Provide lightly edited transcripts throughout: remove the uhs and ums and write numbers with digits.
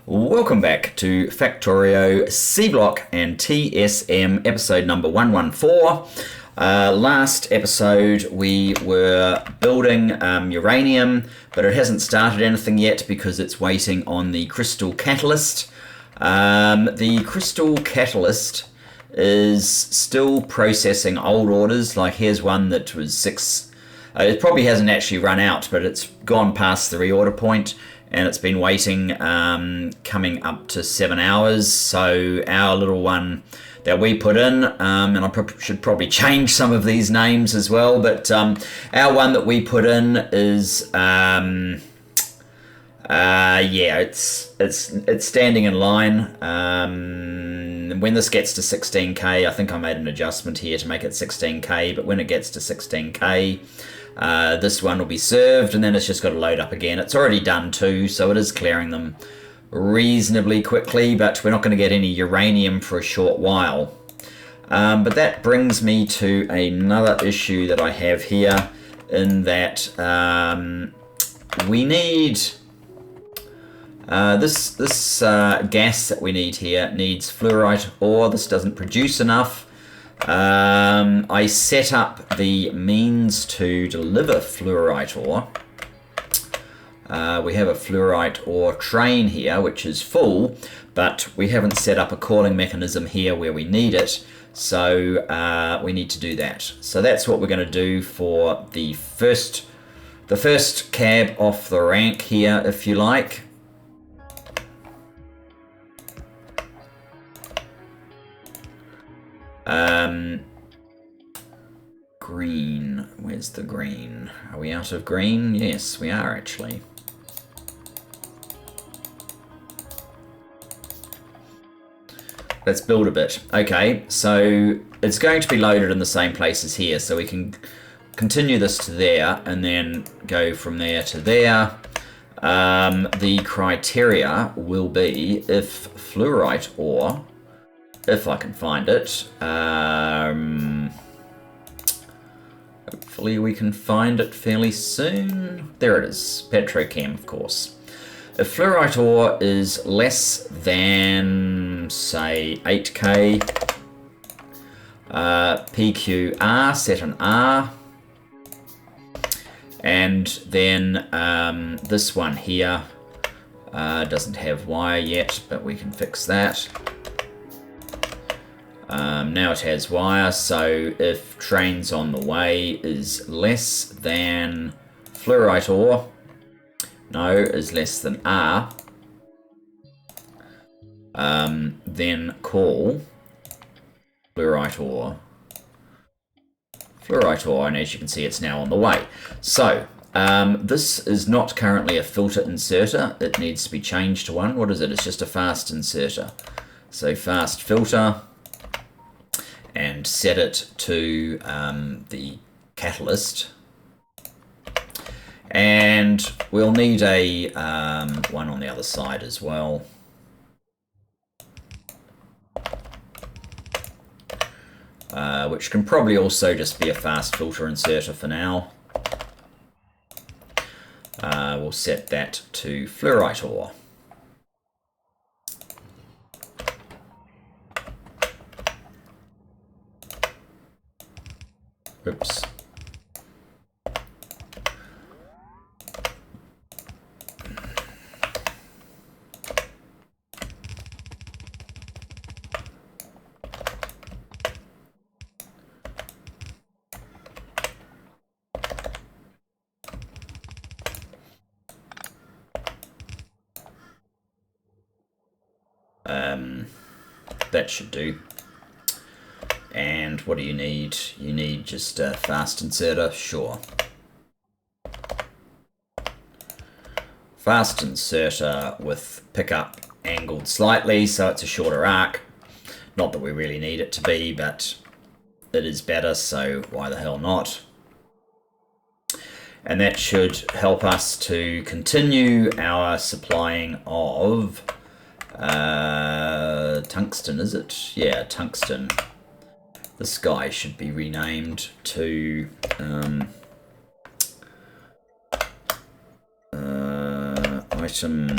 Welcome back to Factorio Seablock and TSM episode number 114. Last episode we were building uranium, but it hasn't started anything yet because it's waiting on the crystal catalyst. The crystal catalyst is still processing old orders. Like here's one that was 6. It probably hasn't actually run out, but it's gone past the reorder point. And it's been waiting, coming up to 7 hours. So our little one that we put in, and I should probably change some of these names as well, but our one that we put in is, it's standing in line. When this gets to 16k, I think I made an adjustment here to make it 16k, but when it gets to 16k, this one will be served, and then it's just got to load up again. It's already done too, so it is clearing them reasonably quickly, but we're not going to get any uranium for a short while. But that brings me to another issue that I have here, in that we need this gas that we need here needs fluorite ore. This doesn't produce enough. I set up the means to deliver fluorite ore. We have a fluorite ore train here, which is full, but we haven't set up a calling mechanism here where we need it, so we need to do that. So that's what we're going to do for the first cab off the rank here, if you like. Green. Where's the green? Are we out of green? Yes, we are actually. Let's build a bit. Okay, so it's going to be loaded in the same place as here, so we can continue this to there and then go from there to there. The criteria will be if fluorite ore, if I can find it, hopefully we can find it fairly soon. There it is, petrochem, of course. If fluorite ore is less than, say, 8k, PQR, set an R, and then this one here doesn't have wire yet, but we can fix that. Now it has wire, so if trains on the way is less than fluorite ore, no, is less than R, then call fluorite ore, and as you can see it's now on the way. So this is not currently a filter inserter, it needs to be changed to one. What is it? It's just a fast inserter. So fast filter, and set it to the catalyst, and we'll need a one on the other side as well. Which can probably also just be a fast filter inserter for now. We'll set that to fluorite ore. Oops. That should do. And what do you need? You need just a fast inserter, sure. Fast inserter with pickup angled slightly, so it's a shorter arc. Not that we really need it to be, but it is better, so why the hell not? And that should help us to continue our supplying of tungsten, is it? Yeah, tungsten. This guy should be renamed to item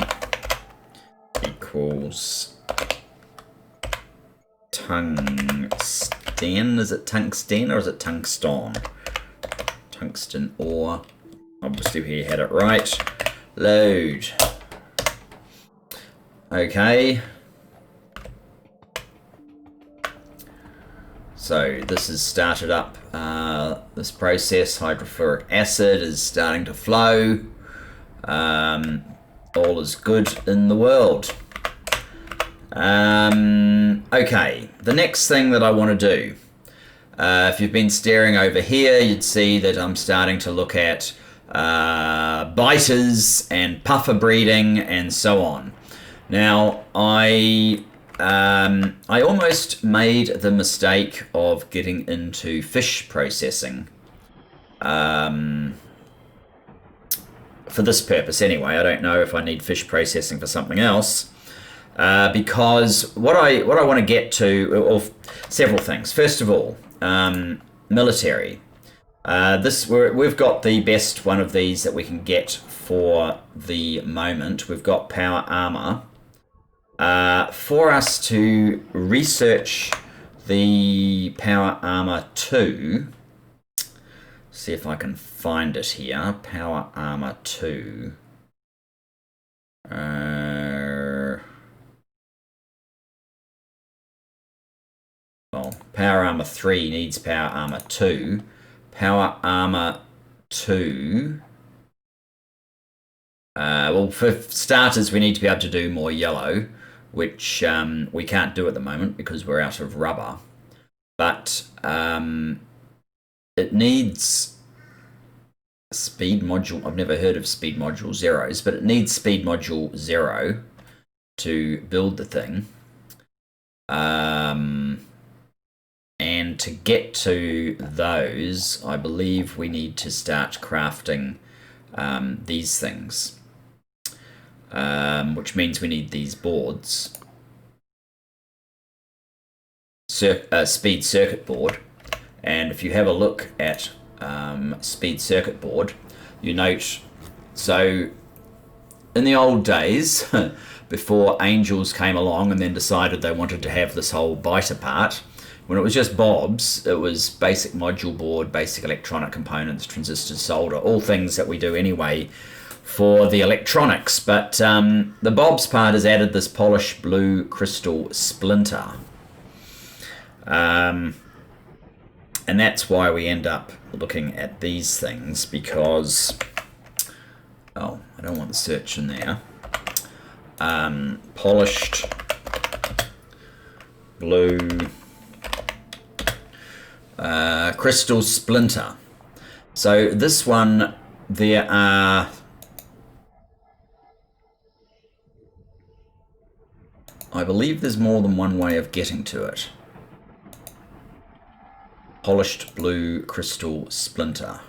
equals tungsten. Is it tungsten or is it tungsten? Tungsten ore. Obviously we had it right. Load. Okay. So this has started up this process. Hydrofluoric acid is starting to flow. All is good in the world. Okay, the next thing that I want to do, if you've been staring over here, you'd see that I'm starting to look at biters and puffer breeding and so on. Now, I almost made the mistake of getting into fish processing. For this purpose anyway. I don't know if I need fish processing for something else. Because what I want to get to, or several things. First of all, military. We've got the best one of these that we can get for the moment. We've got power armor. For us to research the power armor 2, see if I can find it here. Power armor 2. Well, power armor 3 needs power armor 2. Power armor 2. Well, for starters, we need to be able to do more yellow, which we can't do at the moment because we're out of rubber. But it needs speed module. I've never heard of speed module zeros, but it needs speed module 0 to build the thing. And to get to those, I believe we need to start crafting these things, which means we need these boards. Speed circuit board. And if you have a look at speed circuit board, you note, so in the old days, before Angels came along and then decided they wanted to have this whole biter part, when it was just Bobs, it was basic module board, basic electronic components, transistors, solder, all things that we do anyway for the electronics. But the Bobs part has added this polished blue crystal splinter. And that's why we end up looking at these things, because, oh, I don't want the search in there. Polished blue crystal splinter. So this one, there are, I believe there's more than one way of getting to it. Polished blue crystal splinter.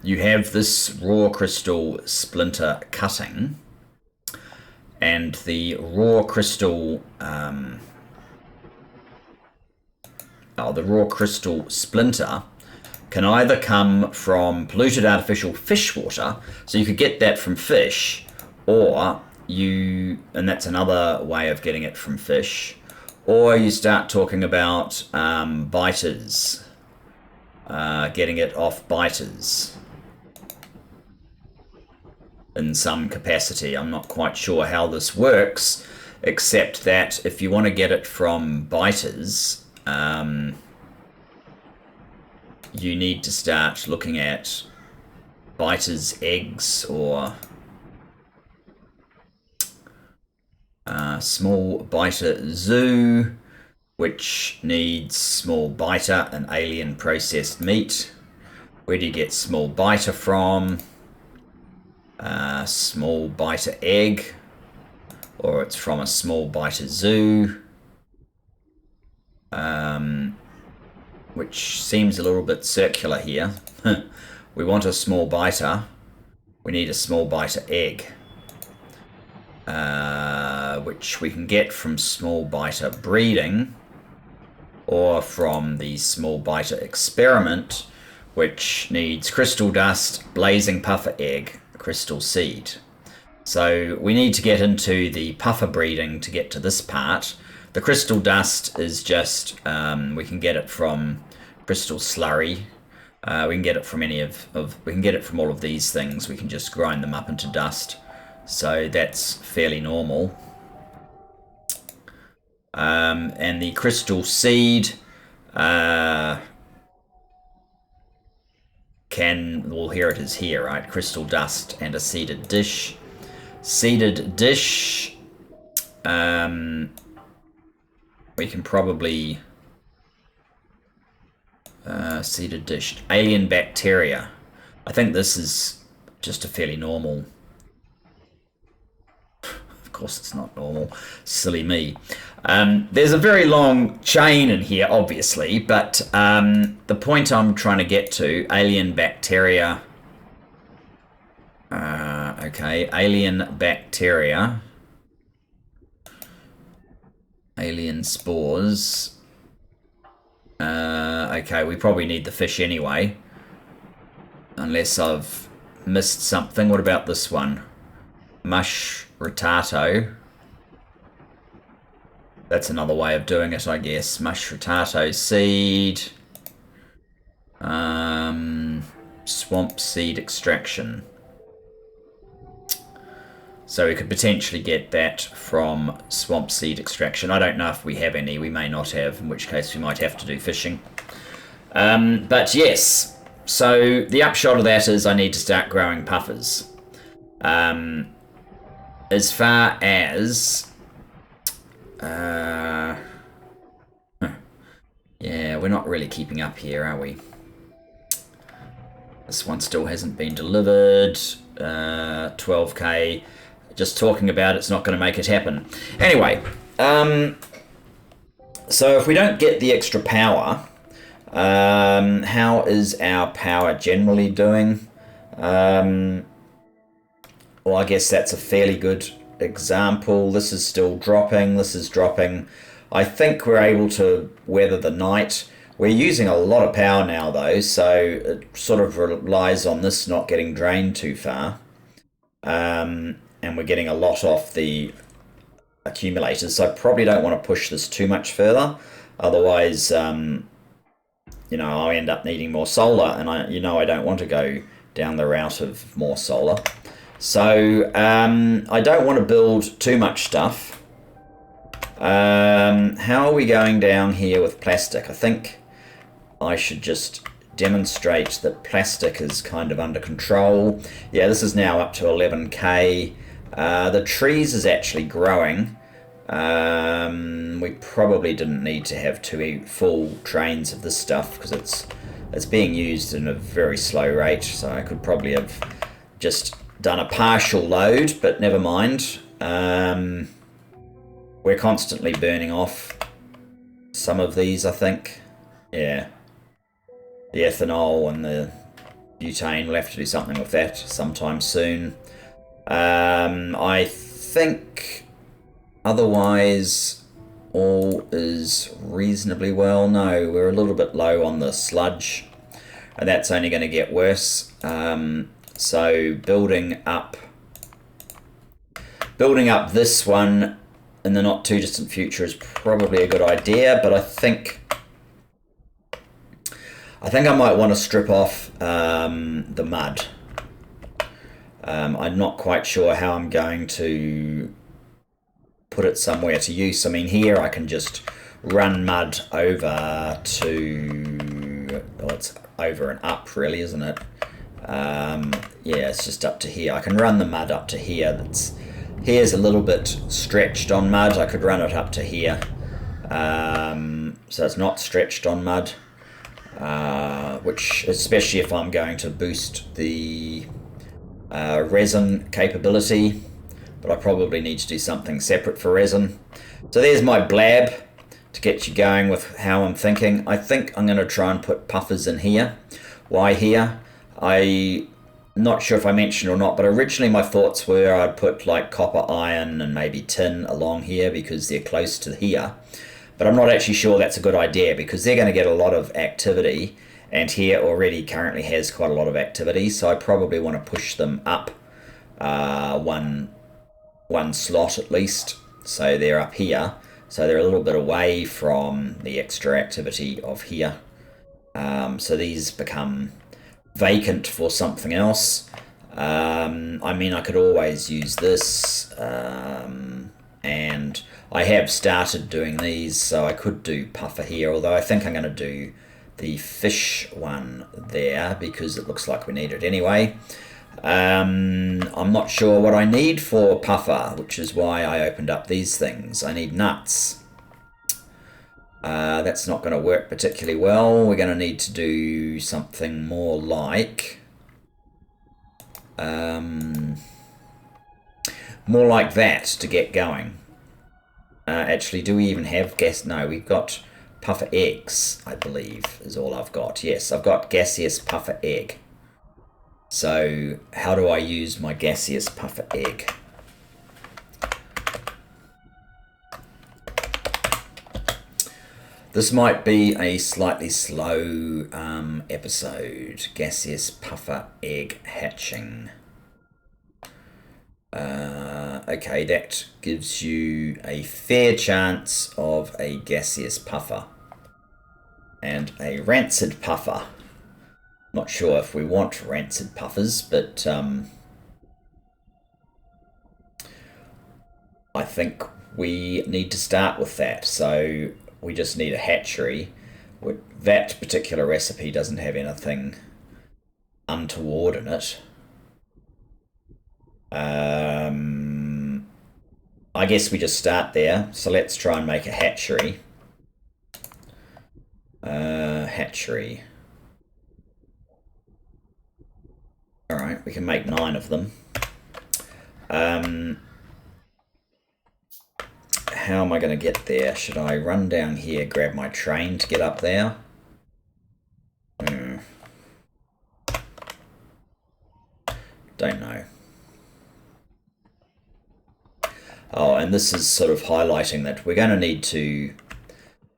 You have this raw crystal splinter cutting, and the raw crystal the raw crystal splinter can either come from polluted artificial fish water, so you could get that from fish, or and that's another way of getting it from fish, or you start talking about biters, getting it off biters in some capacity. I'm not quite sure how this works, except that if you want to get it from biters, you need to start looking at biters' eggs, or small biter zoo, which needs small biter and alien processed meat. Where do you get small biter from? Small biter egg, or it's from a small biter zoo, which seems a little bit circular here. We want a small biter, we need a small biter egg. which we can get from small biter breeding or from the small biter experiment, which needs crystal dust, blazing puffer egg, crystal seed. So we need to get into the puffer breeding to get to this part. The crystal dust is just, we can get it from crystal slurry. We can get it from we can get it from all of these things. We can just grind them up into dust. So that's fairly normal. And the crystal seed well, here it is here, right? Crystal dust and a seeded dish. Seeded dish, we can probably seeded dish, alien bacteria. I think this is just a fairly normal. Of course it's not normal, silly me. There's a very long chain in here, obviously, but the point I'm trying to get to, alien bacteria. Okay, alien bacteria. Alien spores. Okay, we probably need the fish anyway. Unless I've missed something. What about this one? Mush ratato. That's another way of doing it, I guess. Mush ratato seed. Swamp seed extraction. So we could potentially get that from swamp seed extraction. I don't know if we have any. We may not have, in which case we might have to do fishing. But yes, so the upshot of that is I need to start growing puffers. As far as... yeah, we're not really keeping up here, are we? This one still hasn't been delivered. 12k. Just talking about it's not going to make it happen. Anyway, so if we don't get the extra power, how is our power generally doing? Well, I guess that's a fairly good example. This is still dropping. This is dropping. I think we're able to weather the night. We're using a lot of power now, though, so it sort of relies on this not getting drained too far. And we're getting a lot off the accumulators, so I probably don't want to push this too much further. Otherwise, you know, I'll end up needing more solar, and I don't want to go down the route of more solar. So I don't want to build too much stuff. How are we going down here with plastic? I think I should just demonstrate that plastic is kind of under control. Yeah, this is now up to 11k. The trees is actually growing. We probably didn't need to have two full trains of this stuff because it's being used in a very slow rate, so I could probably have just done a partial load, but never mind. We're constantly burning off some of these, I think. Yeah. The ethanol and the butane, we'll have to do something with that sometime soon. I think otherwise all is reasonably well. No, we're a little bit low on the sludge, and that's only going to get worse. So building up this one in the not too distant future is probably a good idea, but I think I might want to strip off the mud. I'm not quite sure how I'm going to put it somewhere to use. I mean, here I can just run mud over to... Well, it's over and up, really, isn't it? Yeah, it's just up to here. I can run the mud up to here. Here's a little bit stretched on mud. I could run it up to here. So it's not stretched on mud. Which, especially if I'm going to boost the resin capability, but I probably need to do something separate for resin. So there's my blab to get you going with how I'm thinking. I think I'm going to try and put puffers in here. Why here? I not sure if I mentioned or not, but originally my thoughts were I'd put like copper, iron, and maybe tin along here because they're close to here. But I'm not actually sure that's a good idea because they're going to get a lot of activity, and here already currently has quite a lot of activity, so I probably want to push them up one slot at least, so they're up here, so they're a little bit away from the extra activity of here. So these become vacant for something else. I mean, I could always use this, and I have started doing these, so I could do puffer here, although I think I'm going to do the fish one there because it looks like we need it anyway. I'm not sure what I need for puffer, which is why I opened up these things. I need nuts. That's not going to work particularly well. We're going to need to do something more like that to get going. Actually, do we even have gas? No, we've got puffer eggs, I believe, is all I've got. Yes, I've got gaseous puffer egg. So how do I use my gaseous puffer egg? This might be a slightly slow episode. Gaseous puffer egg hatching. Okay, that gives you a fair chance of a gaseous puffer. And a rancid puffer. Not sure if we want rancid puffers, but I think we need to start with that. So we just need a hatchery. That particular recipe doesn't have anything untoward in it. I guess we just start there. So let's try and make a hatchery. Hatchery. Alright, we can make 9 of them. How am I going to get there? Should I run down here, grab my train to get up there? Don't know. Oh, and this is sort of highlighting that we're going to need to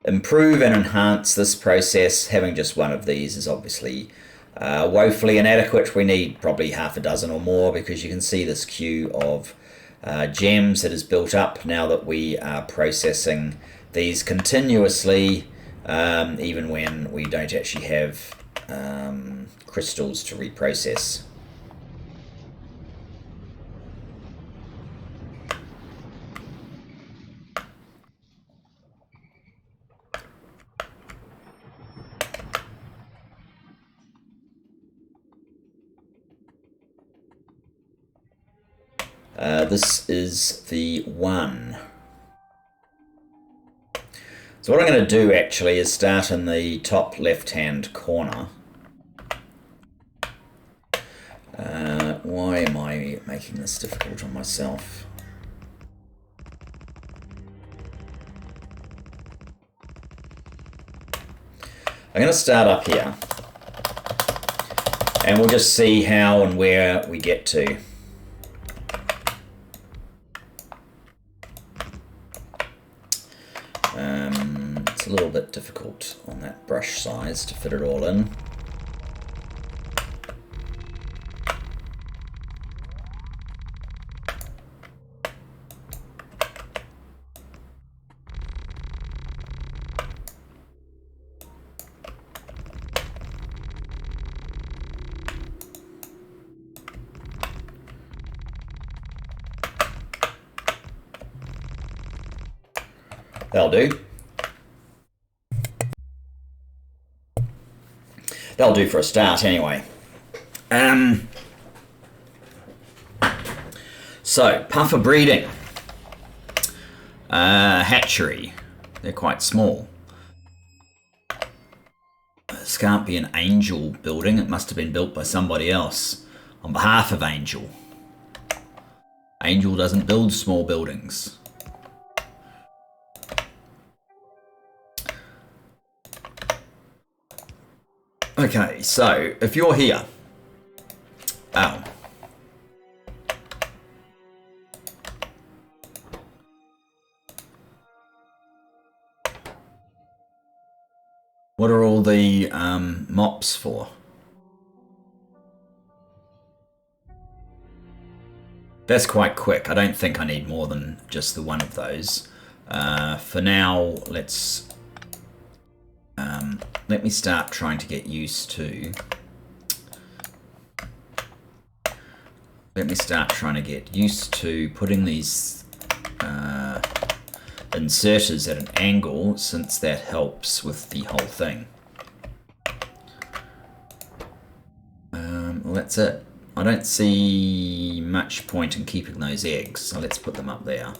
improve and enhance this process. Having just one of these is obviously woefully inadequate. We need probably half a dozen or more because you can see this queue of gems that is built up now that we are processing these continuously, even when we don't actually have crystals to reprocess. This is the 1. So what I'm going to do actually is start in the top left-hand corner. Why am I making this difficult on myself? I'm going to start up here. And we'll just see how and where we get to. It's a little bit difficult on that brush size to fit it all in. That'll do. That'll do for a start anyway. So, puffer breeding. Hatchery. They're quite small. This can't be an Angel building. It must have been built by somebody else on behalf of Angel. Angel doesn't build small buildings. Okay, so if you're here, What are all the mops for? That's quite quick. I don't think I need more than just the one of those. For now, let me start trying to get used to... putting these inserters at an angle, since that helps with the whole thing. Well, that's it. I don't see much point in keeping those eggs, so let's put them up there.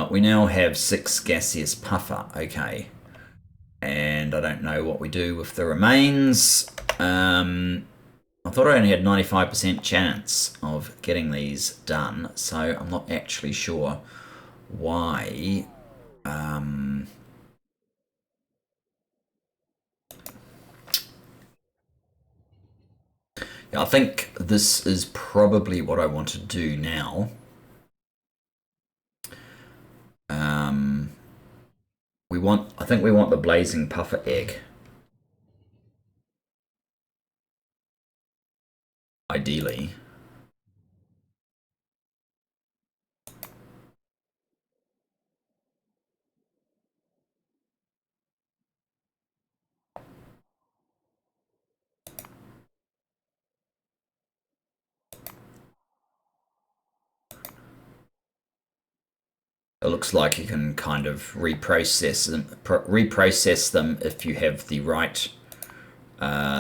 We now have 6 gaseous puffer, okay. And I don't know what we do with the remains. I thought I only had 95% chance of getting these done, so I'm not actually sure why. I think this is probably what I want to do now. I think we want the blazing puffer egg. Ideally. It looks like you can kind of reprocess them if you have the right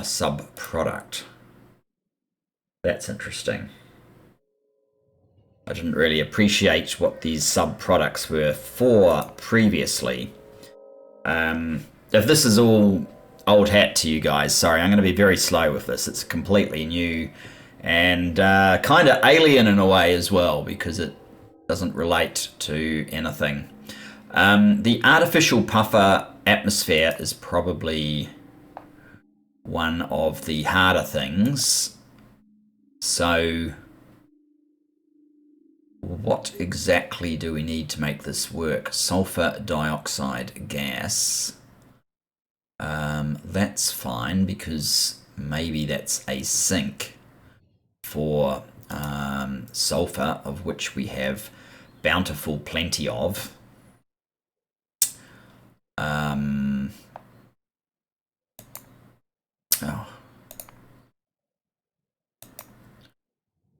sub-product. That's interesting. I didn't really appreciate what these sub-products were for previously. If this is all old hat to you guys, sorry, I'm going to be very slow with this. It's completely new and kind of alien in a way as well, because it doesn't relate to anything. The artificial puffer atmosphere is probably one of the harder things. So what exactly do we need to make this work? Sulfur dioxide gas. That's fine, because maybe that's a sink for sulfur, of which we have bountiful plenty of.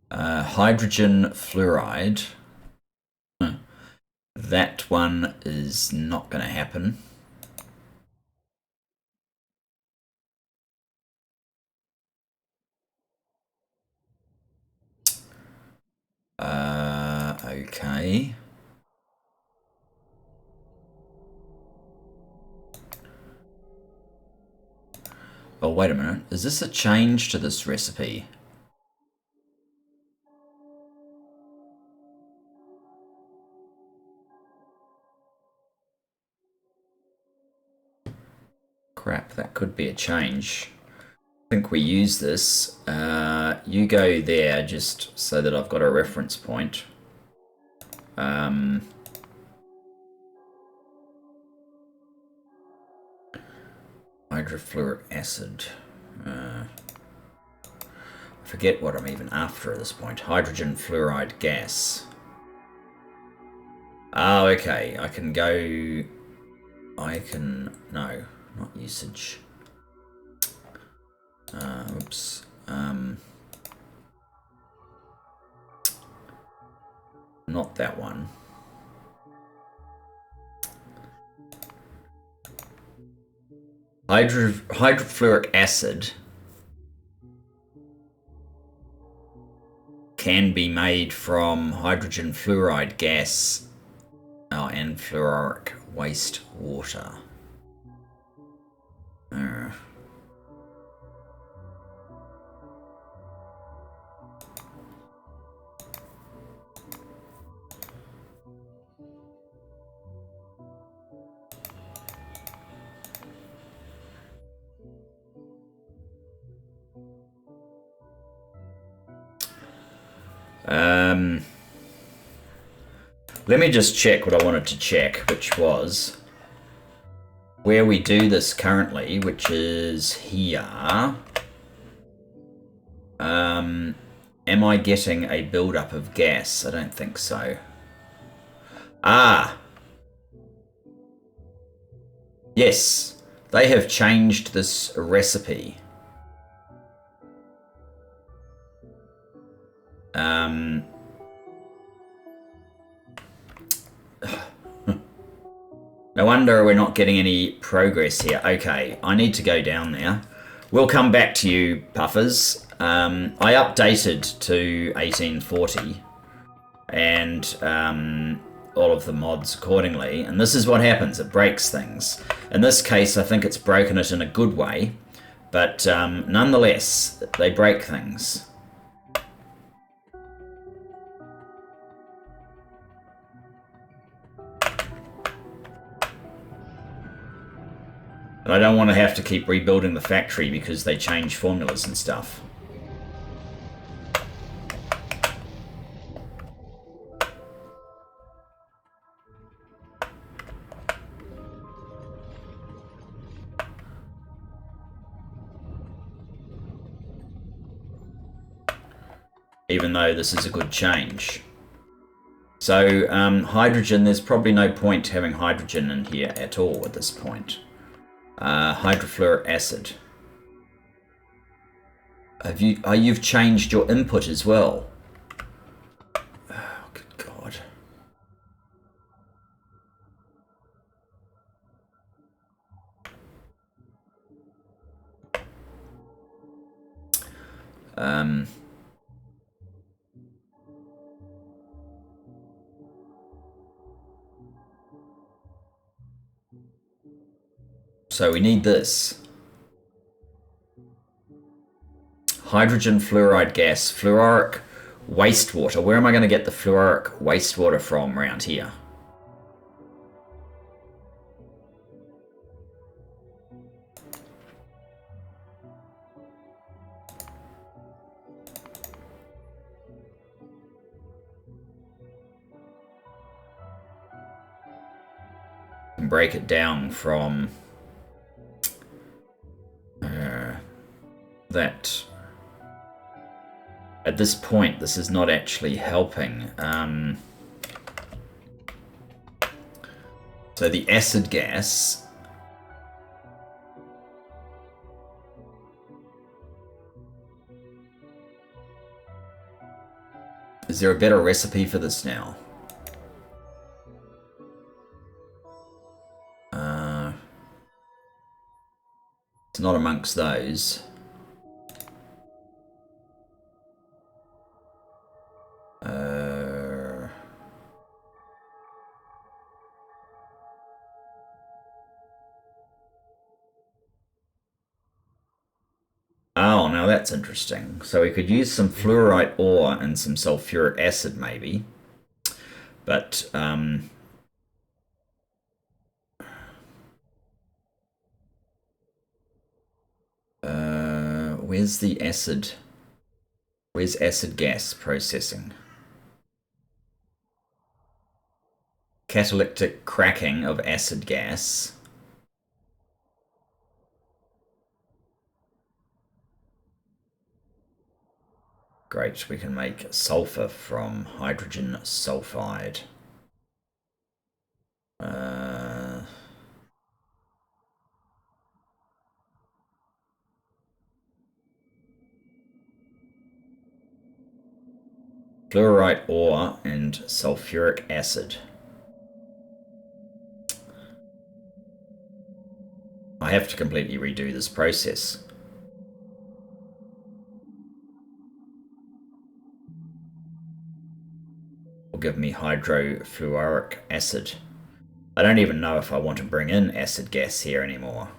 Hydrogen fluoride. That one is not going to happen. Okay. Oh, wait a minute. Is this a change to this recipe? Crap, that could be a change. I think we use this. You go there just so that I've got a reference point. Hydrofluoric acid. I forget what I'm even after at this point. Hydrogen fluoride gas. Oh, okay. I can go... No, not usage. Oops. Not that one. Hydrofluoric acid can be made from hydrogen fluoride gas and fluoric waste water. Let me just check what I wanted to check, which was where we do this currently, which is here, am I getting a buildup of gas? I don't think so. Ah! Yes, they have changed this recipe. No wonder we're not getting any progress here. Okay, I need to go down there. We'll come back to you, puffers. I updated to 1840 and all of the mods accordingly. And this is what happens. It breaks things. In this case, I think it's broken it in a good way. But nonetheless, they break things. And I don't want to have to keep rebuilding the factory because they change formulas and stuff. Even though this is a good change. So hydrogen, there's probably no point having hydrogen in here at all at this point. Hydrofluoric acid. You've changed your input as well. Oh, good God. So we need this. Hydrogen fluoride gas, fluoric wastewater. Where am I going to get the fluoric wastewater from around here? And break it down from that. At this point, this is not actually helping. So the acid gas. Is there a better recipe for this now? It's not amongst those. Oh, now that's interesting. So we could use some fluorite ore and some sulfuric acid maybe. But where's the acid? Where's acid gas processing? Catalytic cracking of acid gas. Great, we can make sulfur from hydrogen sulfide. Fluorite ore and sulfuric acid. I have to completely redo this process. Will give me hydrofluoric acid. I don't even know if I want to bring in acid gas here anymore.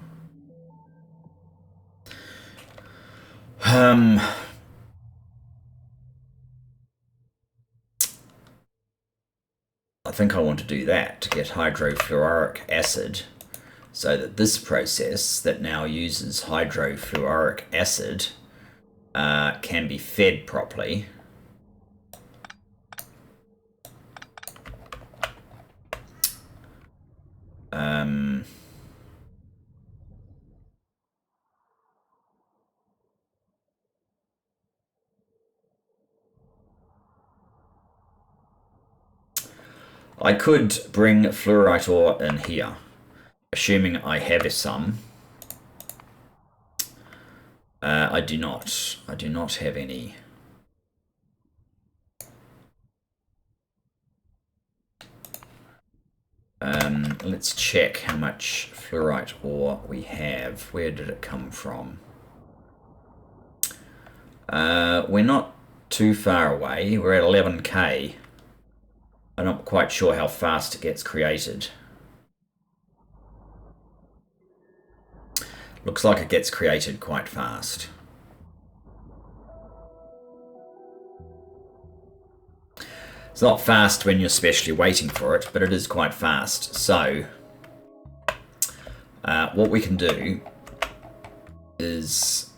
I think I want to do that to get hydrofluoric acid so that this process that now uses hydrofluoric acid can be fed properly. I could bring fluorite ore in here, assuming I have some. I do not. I do not have any. Let's check how much fluorite ore we have. Where did it come from? We're not too far away. We're at 11k. I'm not quite sure how fast it gets created. Looks like it gets created quite fast. It's not fast when you're especially waiting for it, but it is quite fast. So what we can do is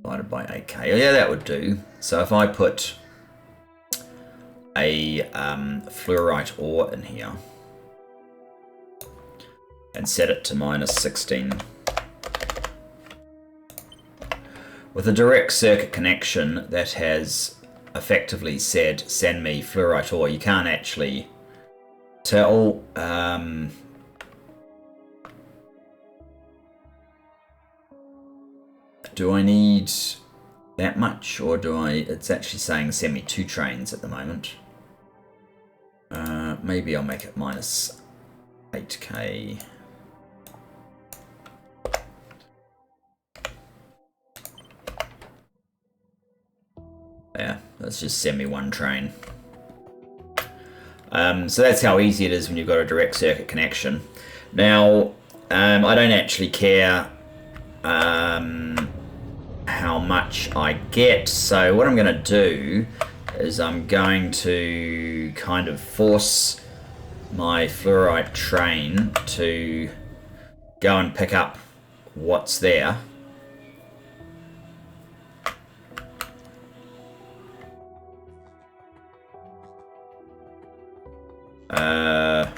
divided by 8k. Oh, yeah, that would do. So if I put a fluorite ore in here and set it to -16. With a direct circuit connection that has effectively said, send me fluorite ore, you can't actually tell. Do I need that much, or do I... It's actually saying send me 2 trains at the moment. Maybe I'll make it -8k. Yeah, let's just send me 1 train. So that's how easy it is when you've got a direct circuit connection. Now, I don't actually care how much I get, so what I'm going to do is I'm going to kind of force my fluorite train to go and pick up what's there.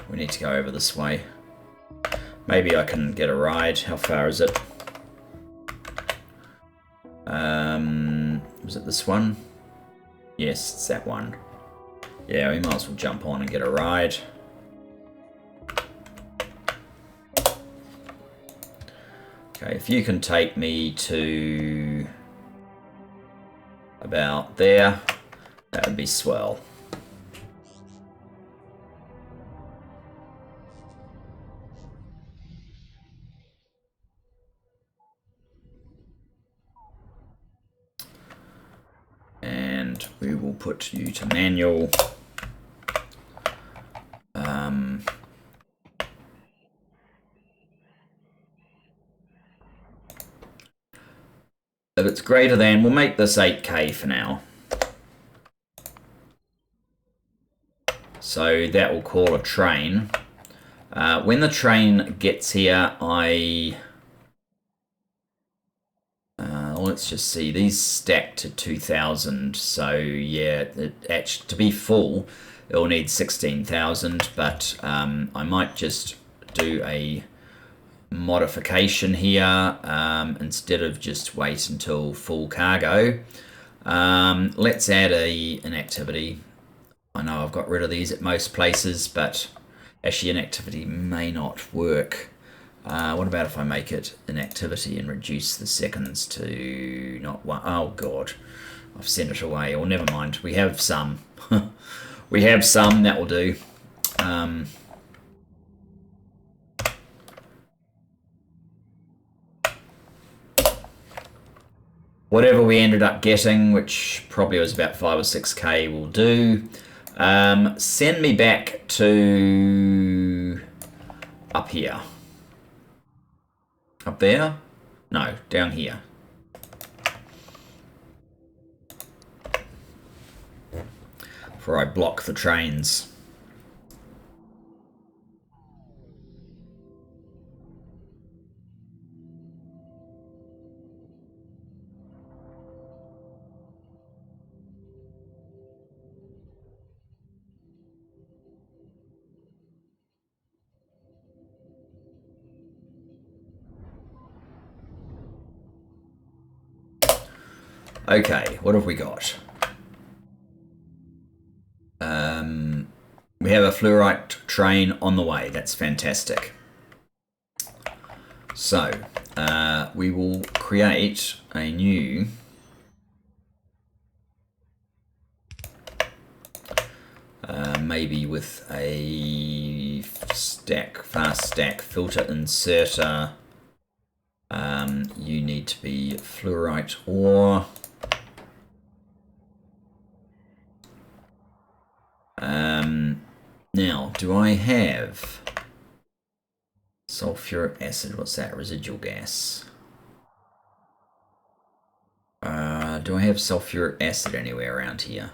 We need to go over this way. Maybe I can get a ride. How far is it? Was it this one? Yes, it's that one. Yeah, we might as well jump on and get a ride. Okay, if you can take me to about there, that would be swell. And we will put you to manual. If it's greater than, we'll make this 8k for now. So that will call a train. When the train gets here, let's just see, these stack to 2000, so yeah, to be full it'll need 16,000, but I might just do a modification here instead of just wait until full cargo. Let's add an activity. I know I've got rid of these at most places, but actually an activity may not work. What about if I make it an activity and reduce the seconds to not 1? Oh god, I've sent it away. Or never mind, we have some. We have some, that will do. Whatever we ended up getting, which probably was about 5 or 6k, will do. Send me back to up here. Up there? No, down here. Before I block the trains. Okay, what have we got? We have a fluorite train on the way. That's fantastic. So, we will create a new maybe with a fast stack filter inserter. You need to be fluorite ore. Now, do I have sulfuric acid? What's that? Residual gas. Do I have sulfuric acid anywhere around here?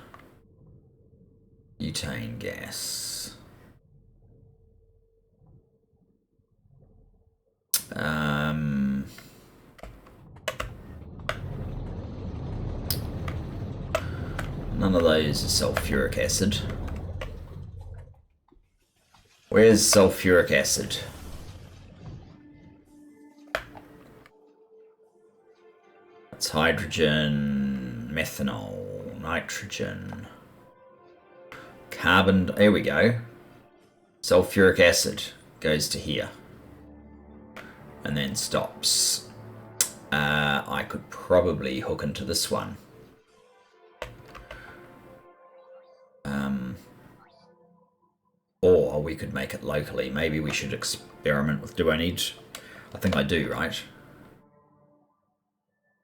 Butane gas. None of those is sulfuric acid. Where's sulfuric acid? It's hydrogen, methanol, nitrogen, carbon. There we go. Sulfuric acid goes to here and then stops. I could probably hook into this one. Or we could make it locally. Maybe we should experiment with, do I need, I think I do, right?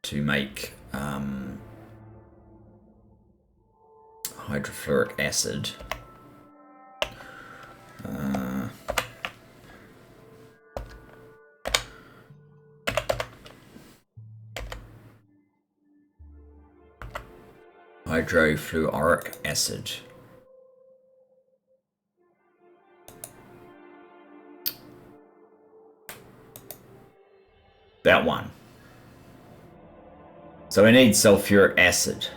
To make hydrofluoric acid. Hydrofluoric acid. That one. So we need sulfuric acid.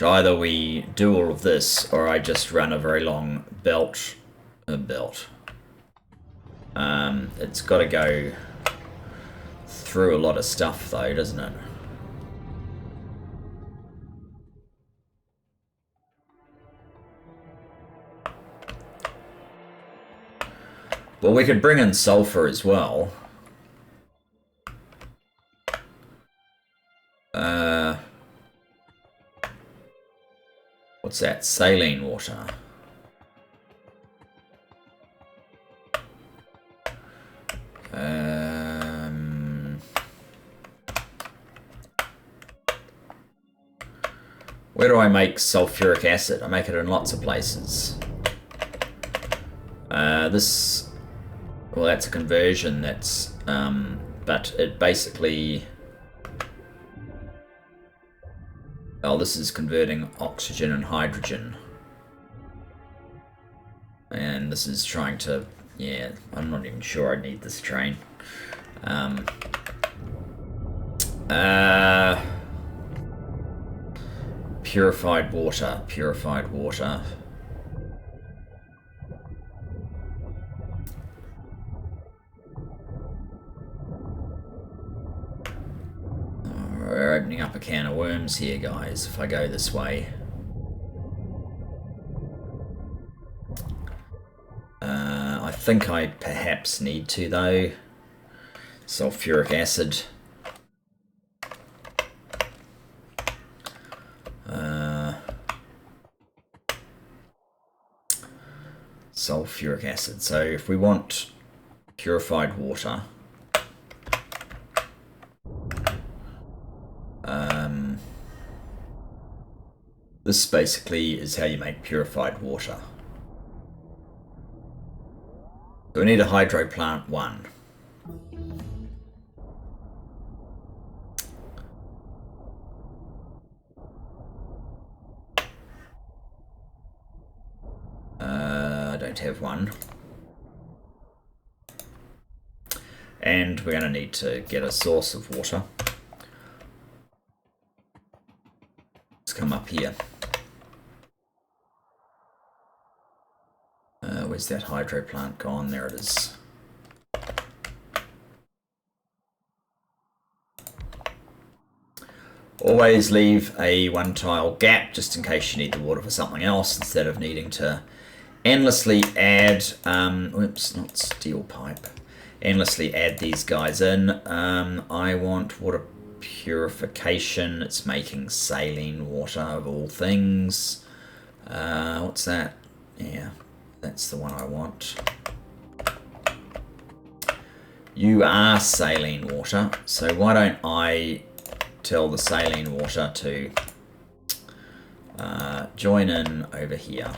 Either we do all of this, or I just run a very long belt. It's got to go through a lot of stuff, though, doesn't it? Well, we could bring in sulfur as well. What's that? Saline water. Where do I make sulfuric acid? I make it in lots of places. Well, that's a conversion. That's, but it basically, well, this is converting oxygen and hydrogen. And this is trying to, yeah, I'm not even sure I need this train. Purified water. We're opening up a can of worms here, guys, if I go this way. I think I perhaps need to, though. Sulfuric acid. Sulfuric acid. So if we want purified water, this basically is how you make purified water. So we need a hydro plant 1. I don't have one. And we're going to need to get a source of water. Let's come up here. Where's that hydro plant gone? There it is. Always leave a one tile gap just in case you need the water for something else instead of needing to endlessly add, oops, not steel pipe, endlessly add these guys in. I want water purification. It's making saline water of all things. What's that? Yeah, that's the one I want. You are saline water, so why don't I tell the saline water to join in over here.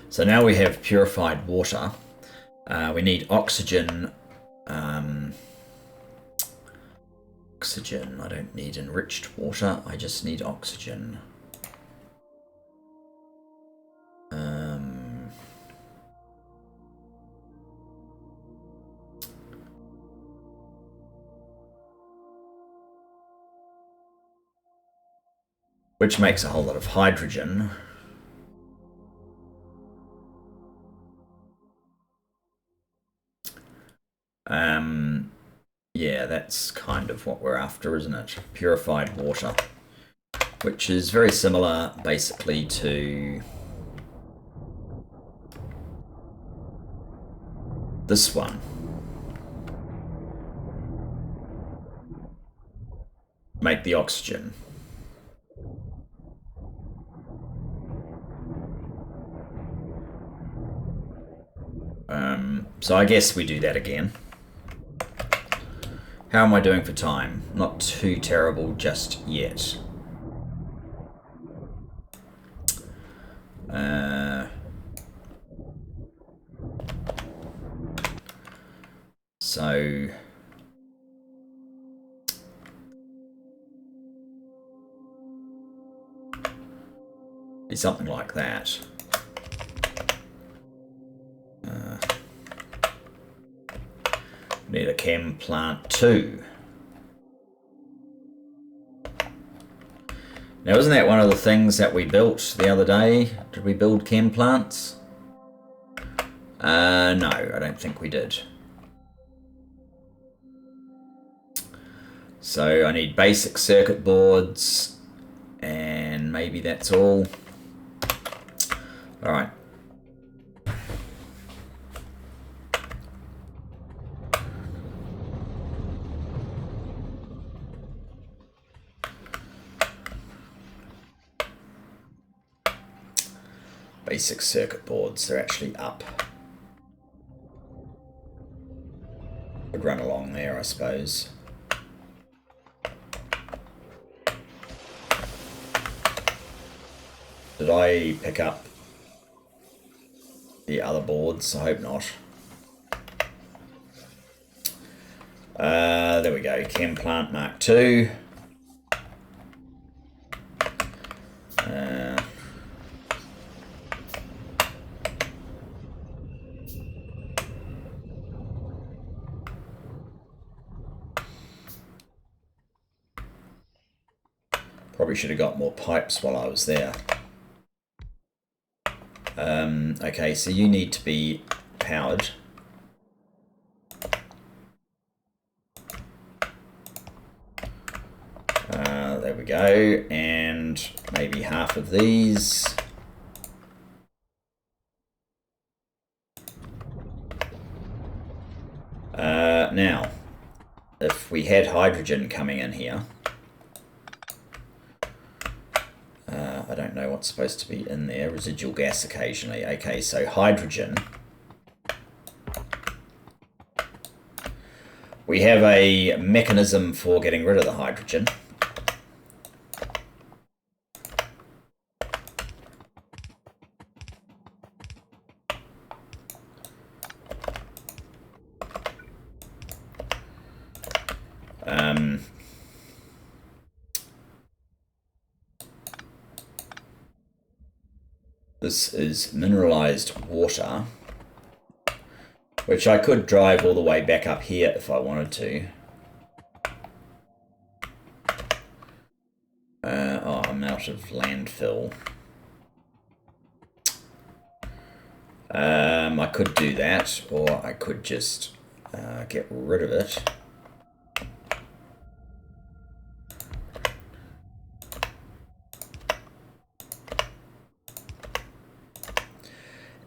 So now we have purified water. We need oxygen. Oxygen. I don't need enriched water. I just need oxygen. Which makes a whole lot of hydrogen. Yeah, that's kind of what we're after, isn't it? Purified water, which is very similar basically to this one. Make the oxygen. So I guess we do that again. How am I doing for time? Not too terrible just yet. So be something like that. Need a chem plant 2. Now, isn't that one of the things that we built the other day? Did we build chem plants? No, I don't think we did. So I need basic circuit boards, and maybe that's all. All right. Basic circuit boards, they're actually up. Would run along there, I suppose. Did I pick up the other boards? I hope not. There we go, Chem Plant Mark II. Probably should have got more pipes while I was there. Okay, so you need to be powered. There we go, and maybe half of these. Now, if we had hydrogen coming in here, I don't know what's supposed to be in there. Residual gas occasionally. Okay, so hydrogen. We have a mechanism for getting rid of the hydrogen. This is mineralized water, which I could drive all the way back up here if I wanted to. come out of landfill. I could do that, or I could just get rid of it.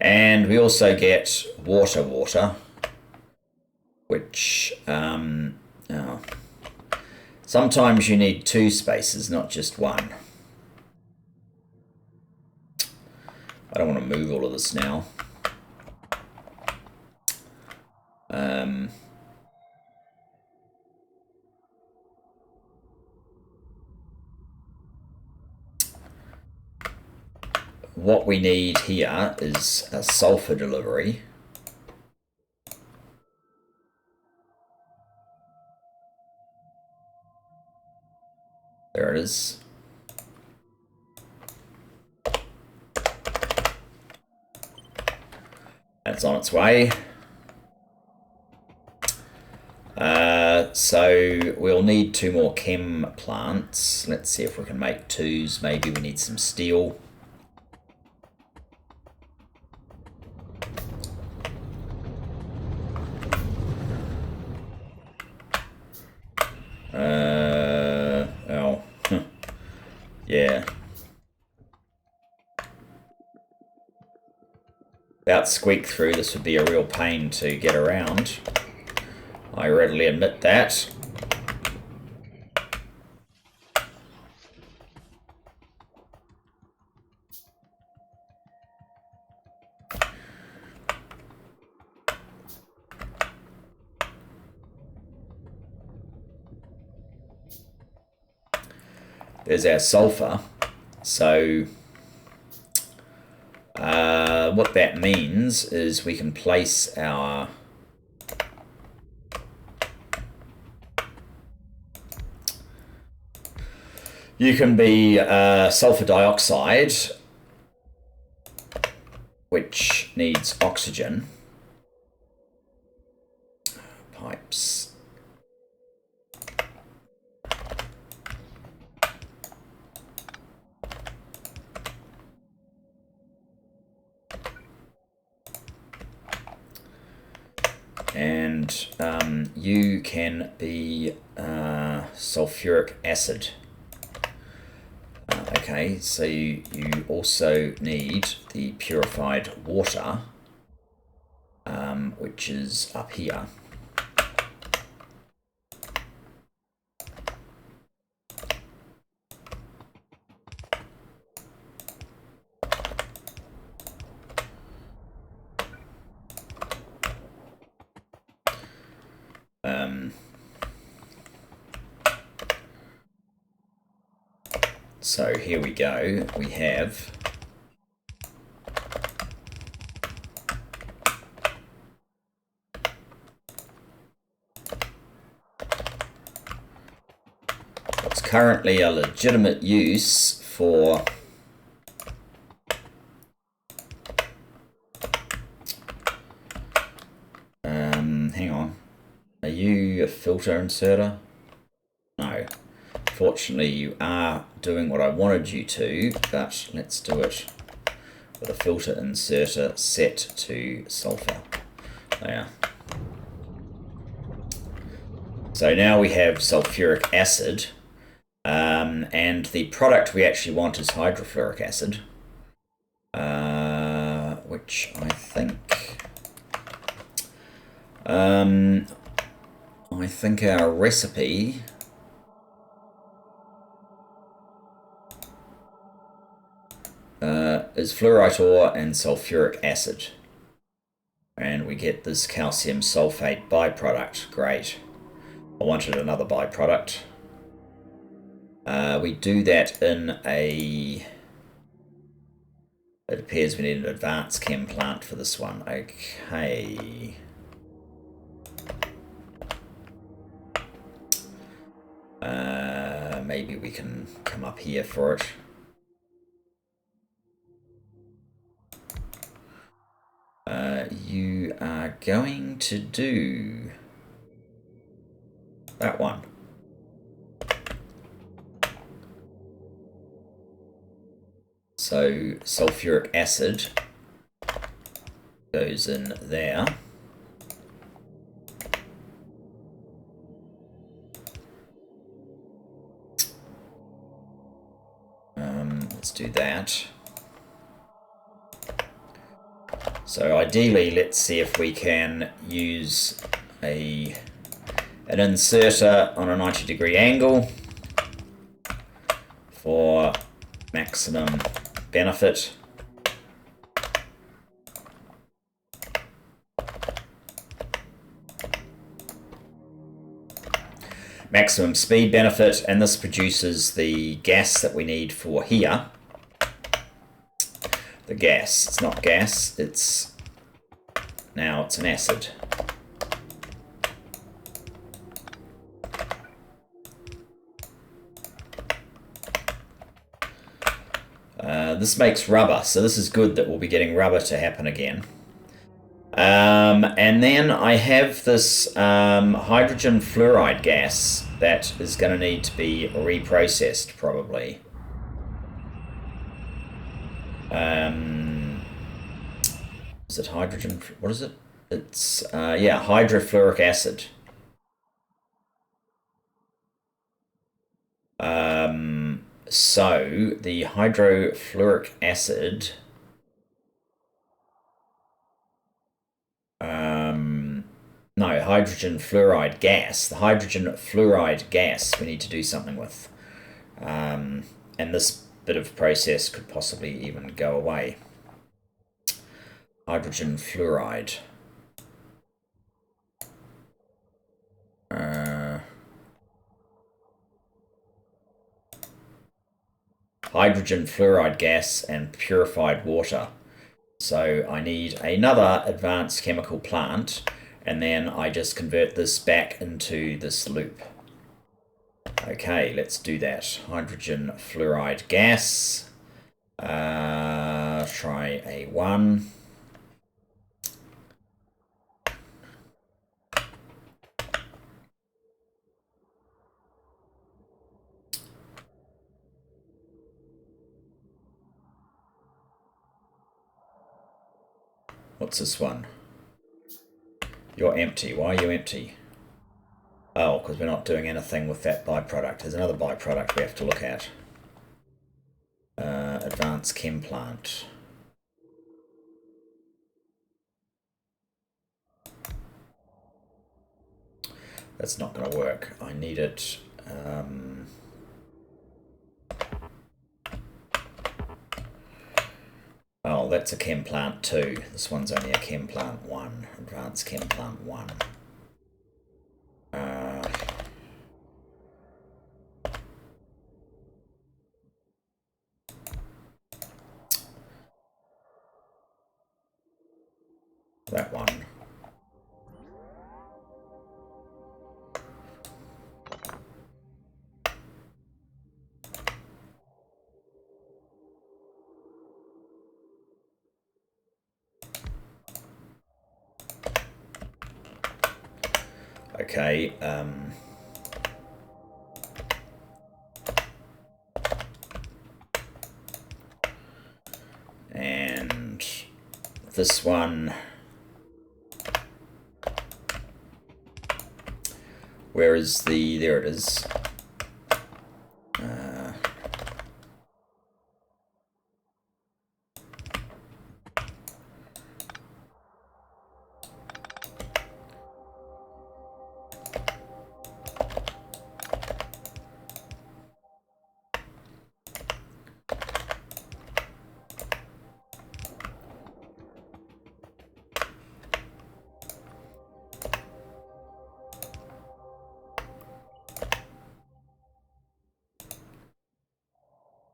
And we also get water, which sometimes you need 2 spaces, not just 1. I don't want to move all of this now. What we need here is a sulfur delivery. There it is. That's on its way. So we'll need 2 more chem plants. Let's see if we can make 2s. Maybe we need some steel. Yeah. About squeak through, this would be a real pain to get around. I readily admit that. There's our sulfur. So what that means is we can place our you can be sulfur dioxide, which needs oxygen. Pipes. And you can be sulfuric acid. Okay, so you also need the purified water, which is up here. So here we go, we have what's currently a legitimate use for hang on, are you a filter inserter? No. Fortunately, you are doing what I wanted you to, but let's do it with a filter inserter set to sulfur. There. So now we have sulfuric acid, and the product we actually want is hydrofluoric acid, which I think our recipe is fluorite ore and sulfuric acid, and we get this calcium sulfate byproduct. Great. I wanted another byproduct. We do that in a... It appears we need an advanced chem plant for this one. Okay. Maybe we can come up here for it. You are going to do that one. So sulfuric acid goes in there. Let's do that. So ideally, let's see if we can use an inserter on a 90-degree angle for maximum benefit. Maximum speed benefit, and this produces the gas that we need for here. The gas, it's not gas, it's an acid. This makes rubber, so this is good that we'll be getting rubber to happen again. And then I have this hydrogen fluoride gas that is going to need to be reprocessed, probably. Is it hydrogen? What is it? It's, yeah, hydrofluoric acid. So the hydrofluoric acid... no, hydrogen fluoride gas. The hydrogen fluoride gas we need to do something with. And this bit of process could possibly even go away. Hydrogen fluoride. Hydrogen fluoride gas and purified water. So I need another advanced chemical plant, and then I just convert this back into this loop. Okay, let's do that. Hydrogen fluoride gas. Try A1. What's this one? You're empty. Why are you empty? Oh, because we're not doing anything with that byproduct. There's another byproduct we have to look at. Advanced chem plant. That's not going to work. I need it. Oh, that's a chem plant 2. This one's only a chem plant 1. Advanced chem plant 1. That one. Okay, and this one, where is the, there it is.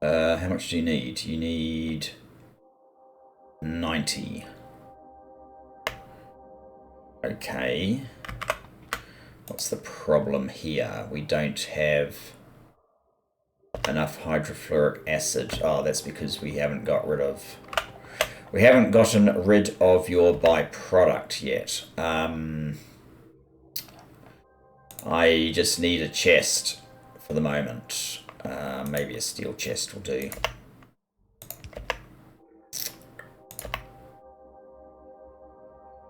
How much do you need? You need 90. Okay. What's the problem here? We don't have enough hydrofluoric acid. Oh, that's because we haven't got rid of... We haven't gotten rid of your byproduct yet. I just need a chest for the moment. Maybe a steel chest will do.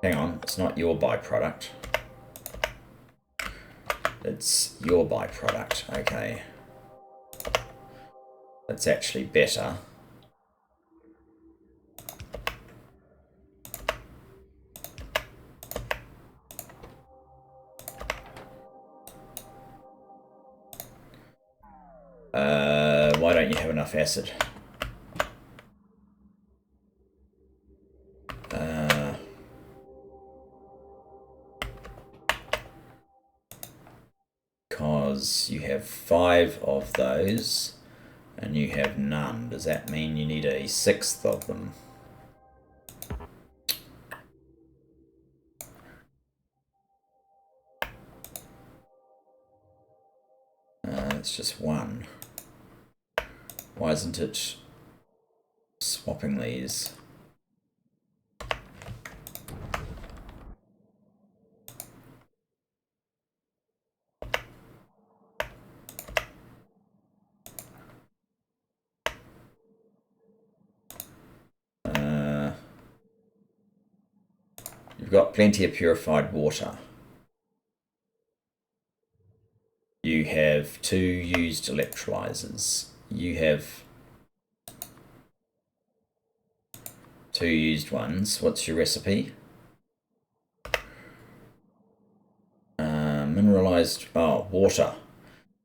Hang on, it's not your byproduct. It's your byproduct, okay. That's actually better. Why don't you have enough acid? Because you have 5 of those and you have none. Does that mean you need a 6th of them? It's just 1. Why isn't it swapping these? You've got plenty of purified water. You have 2 used electrolyzers. You have 2 used ones. What's your recipe? Mineralized, water.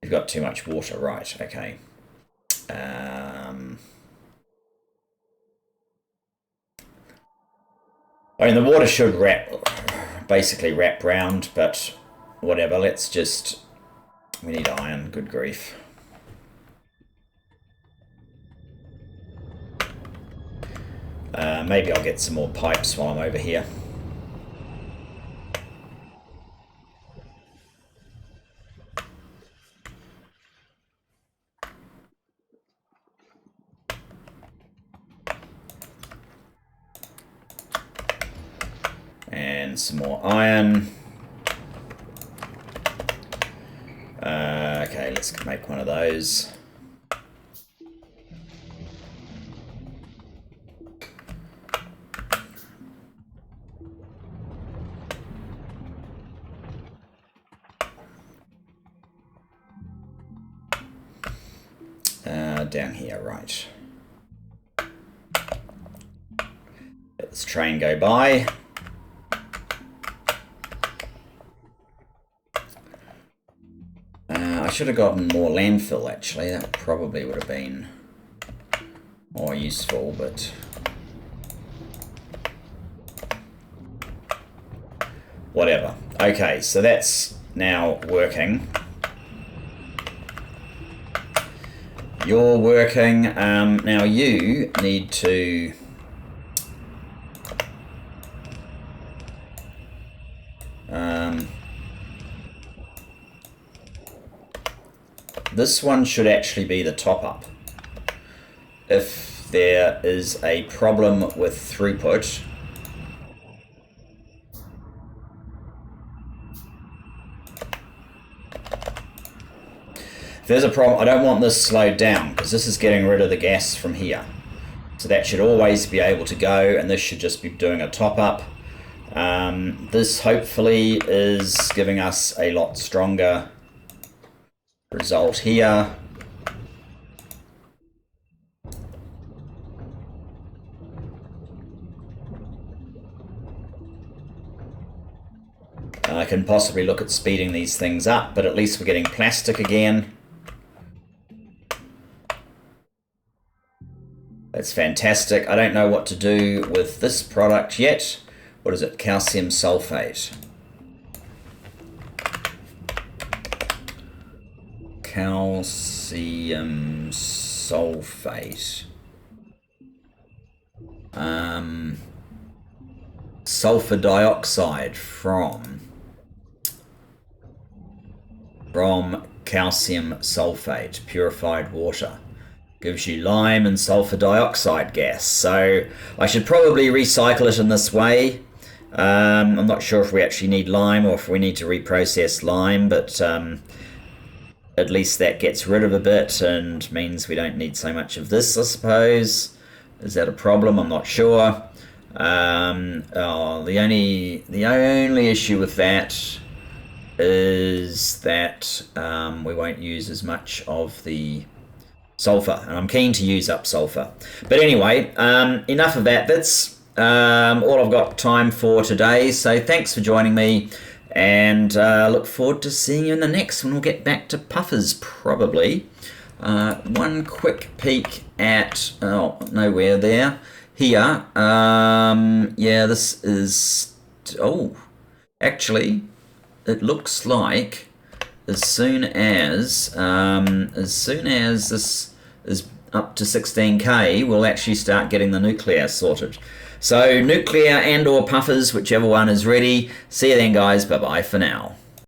You've got too much water, right, okay. I mean, the water should basically wrap round, but whatever, let's just, we need iron, good grief. Maybe I'll get some more pipes while I'm over here. And some more iron. Okay, let's make one of those. Down here, right. Let this train go by. I should have gotten more landfill, actually. That probably would have been more useful, but whatever. Okay, so that's now working. You're working. Now you need to this one should actually be the top up. If there is a problem with throughput, if there's a problem, I don't want this slowed down because this is getting rid of the gas from here. So that should always be able to go, and this should just be doing a top up. This hopefully is giving us a lot stronger result here. I can possibly look at speeding these things up, but at least we're getting plastic again. That's fantastic. I don't know what to do with this product yet. What is it? Calcium sulfate. Calcium sulfate. Sulfur dioxide from calcium sulfate, purified water. Gives you lime and sulfur dioxide gas. So I should probably recycle it in this way. I'm not sure if we actually need lime or if we need to reprocess lime, but at least that gets rid of a bit and means we don't need so much of this, I suppose. Is that a problem? I'm not sure. The only issue with that is that we won't use as much of the sulfur, and I'm keen to use up sulfur. But anyway, enough of that. That's all I've got time for today. So thanks for joining me, and look forward to seeing you in the next one. We'll get back to puffers probably. One quick peek at nowhere there. Here, yeah, this is. Actually, it looks like as soon as this is up to 16k, we'll actually start getting the nuclear sorted. So nuclear and or puffers, whichever one is ready. See you then, guys. Bye bye for now.